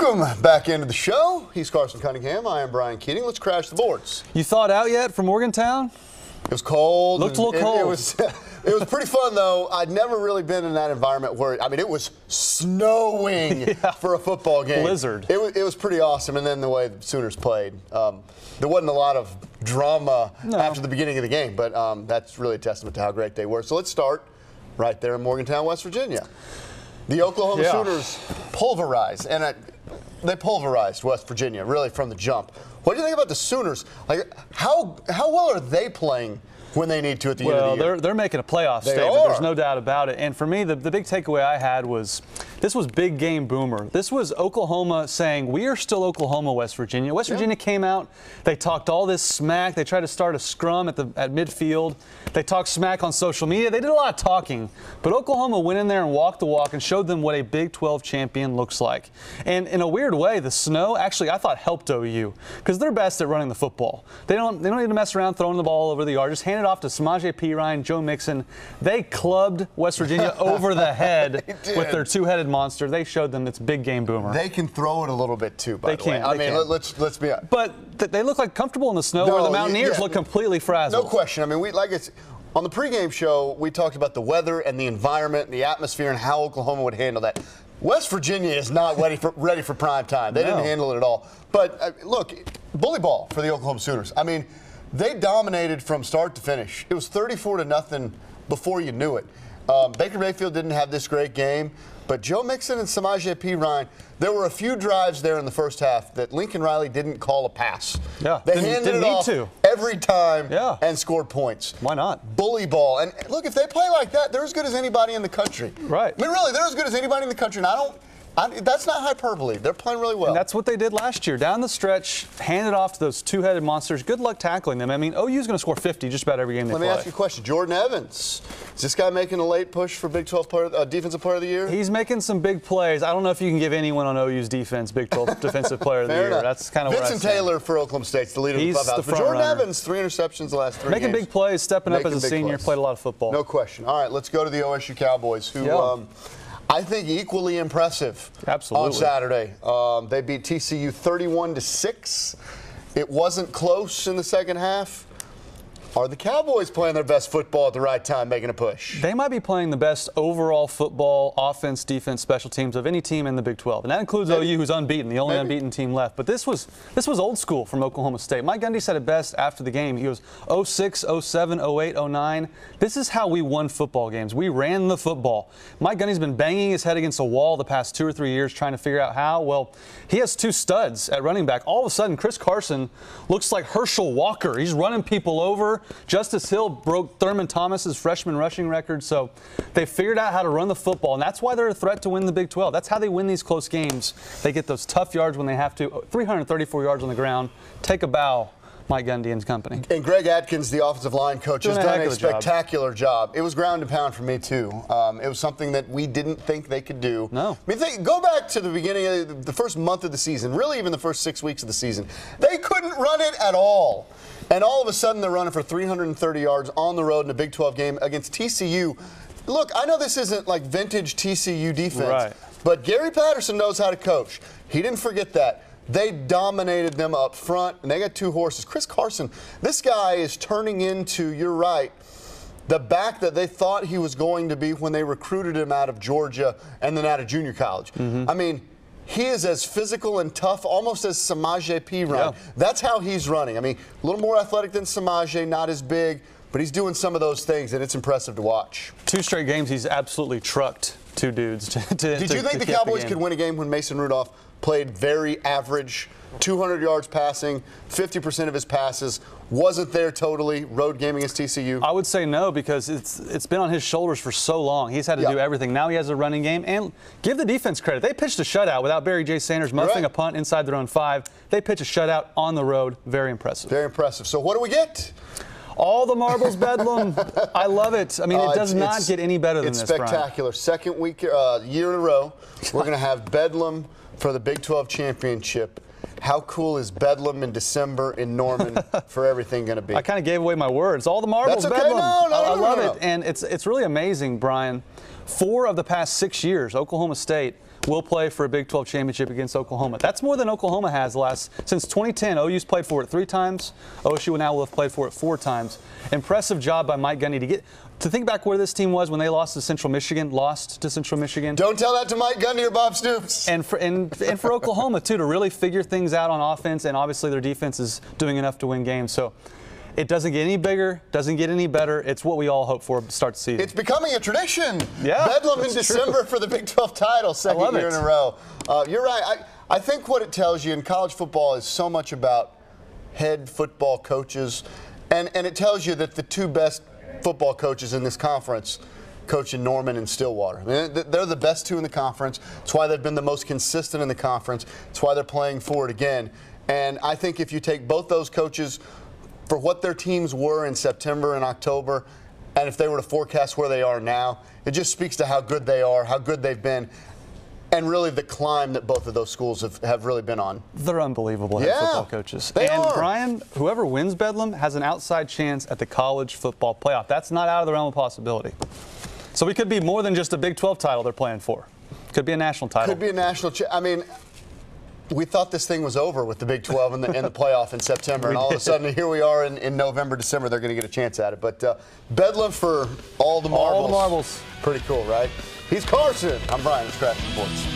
Welcome back into the show. He's Carson Cunningham. I am Brian Keating. Let's crash the boards. You thawed out yet from Morgantown? It was cold. Looked a little cold. It was pretty fun, though. I'd never really been in that environment where, I mean, it was snowing for a football game. Blizzard. It was pretty awesome. And then the way the Sooners played. There wasn't a lot of drama after the beginning of the game, but that's really a testament to how great they were. So let's start right there in Morgantown, West Virginia. The Oklahoma Sooners pulverized, and they pulverized West Virginia really from the jump. What do you think about the Sooners? Like, how well are they playing when they need to at the end of the year? Well, they're making a playoff statement. There's no doubt about it. And for me, the big takeaway I had was this was big game boomer. This was Oklahoma saying, we are still Oklahoma, West Virginia. West Virginia came out. They talked all this smack. They tried to start a scrum at midfield. They talked smack on social media. They did a lot of talking. But Oklahoma went in there and walked the walk and showed them what a Big 12 champion looks like. And in a weird way, the snow actually, I thought, helped OU because they're best at running the football. They don't need to mess around throwing the ball over the yard. Just hand it off to Samaje Perine, Joe Mixon. They clubbed West Virginia over the head with their two-headed monster. They showed them it's big game boomer. They can throw it a little bit too, by the way. I mean, let's be honest. But they look like comfortable in the snow where the Mountaineers look completely frazzled. No question. I mean, on the pregame show, we talked about the weather and the environment and the atmosphere and how Oklahoma would handle that. West Virginia is not ready for prime time. They didn't handle it at all. But look, bully ball for the Oklahoma Sooners. I mean, they dominated from start to finish. It was 34-0 before you knew it. Baker Mayfield didn't have this great game, but Joe Mixon and Samaje Perine, there were a few drives there in the first half that Lincoln Riley didn't call a pass. Yeah, they handed it off every time and scored points. Why not? Bully ball. And look, if they play like that, they're as good as anybody in the country. Right. I mean, really, they're as good as anybody in the country. And that's not hyperbole. They're playing really well. And that's what they did last year. Down the stretch, handed off to those two-headed monsters. Good luck tackling them. I mean, OU's going to score 50 just about every game they play. Let me ask you a question. Jordan Evans, is this guy making a late push for Big 12 Defensive Player of the Year? He's making some big plays. I don't know if you can give anyone on OU's defense Big 12 Defensive Player of the Year. That's kind of what I Vincent Taylor for Oklahoma State's the leader of the clubhouse. But Jordan Evans, 3 interceptions the last 3 games. Making big plays, stepping up as a senior, played a lot of football. No question. All right, let's go to the OSU Cowboys, who I think equally impressive on Saturday. They beat TCU 31-6. It wasn't close in the second half. Are the Cowboys playing their best football at the right time, making a push? They might be playing the best overall football, offense, defense, special teams of any team in the Big 12. And that includes OU, who's unbeaten, the only unbeaten team left. But this was old school from Oklahoma State. Mike Gundy said it best after the game. He goes, 06, 07, 08, 09. This is how we won football games. We ran the football. Mike Gundy's been banging his head against a wall the past 2 or 3 years trying to figure out how. Well, he has 2 studs at running back. All of a sudden, Chris Carson looks like Herschel Walker. He's running people over. Justice Hill broke Thurman Thomas's freshman rushing record. So they figured out how to run the football, and that's why they're a threat to win the Big 12. That's how they win these close games. They get those tough yards when they have to. 334 yards on the ground. Take a bow, Mike Gundy and company. And Greg Atkins, the offensive line coach, has done a spectacular job. It was ground and pound for me, too. It was something that we didn't think they could do. No. I mean, go back to the beginning of the first month of the season, really even the first 6 weeks of the season. They couldn't run it at all. And all of a sudden, they're running for 330 yards on the road in a Big 12 game against TCU. Look, I know this isn't like vintage TCU defense, but Gary Patterson knows how to coach. He didn't forget that. They dominated them up front, and they got 2 horses. Chris Carson, this guy is turning into, you're right, the back that they thought he was going to be when they recruited him out of Georgia and then out of junior college. I mean, he is as physical and tough, almost as Samaje Perine. That's how he's running. I mean, a little more athletic than Samaje, not as big, but he's doing some of those things, and it's impressive to watch. 2 straight games, he's absolutely trucked 2 dudes. Did you think the Cowboys could win a game when Mason Rudolph played very average, 200 yards passing, 50% of his passes, wasn't there totally, road game against TCU? I would say no, because it's been on his shoulders for so long. He's had to do everything. Now he has a running game. And give the defense credit. They pitched a shutout without Barry J. Sanders muffing a punt inside their own 5. They pitch a shutout on the road. Very impressive. Very impressive. So what do we get? All the marbles bedlam. I love it. I mean, it does not get any better than this, Brian. It's spectacular. Second year in a row, we're going to have bedlam for the Big 12 championship. How cool is Bedlam in December in Norman for everything going to be? I kind of gave away my words. All the marbles, That's okay. Bedlam. I love it. And it's really amazing, Brian. 4 of the past 6 years, Oklahoma State will play for a Big 12 championship against Oklahoma. That's more than Oklahoma has since 2010. OU's played for it 3 times. OSU now will have played for it 4 times. Impressive job by Mike Gundy to think back where this team was when they lost to Central Michigan. Don't tell that to Mike Gundy or Bob Stoops. And for Oklahoma too, to really figure things out on offense, and obviously their defense is doing enough to win games. So it doesn't get any bigger, doesn't get any better. It's what we all hope for to start the season. It's becoming a tradition. Yeah, Bedlam in December for the Big 12 title, second year in a row. You're right. I think what it tells you in college football is so much about head football coaches, and it tells you that the 2 best football coaches in this conference coach in Norman and Stillwater. I mean, they're the best 2 in the conference. It's why they've been the most consistent in the conference. It's why they're playing for it again. And I think if you take both those coaches for what their teams were in September and October, and if they were to forecast where they are now, it just speaks to how good they are, how good they've been, and really the climb that both of those schools have really been on. They're unbelievable head football coaches. They are. Brian, whoever wins Bedlam has an outside chance at the college football playoff. That's not out of the realm of possibility. So we could be more than just a Big 12 title they're playing for. Could be a national title. Could be a national. I mean, we thought this thing was over with the Big 12 and the playoff in September, and all of a sudden here we are in November, December. They're going to get a chance at it. But Bedlam for all the marbles. All the marbles. Pretty cool, right? He's Carson. I'm Brian. It's Craft Sports.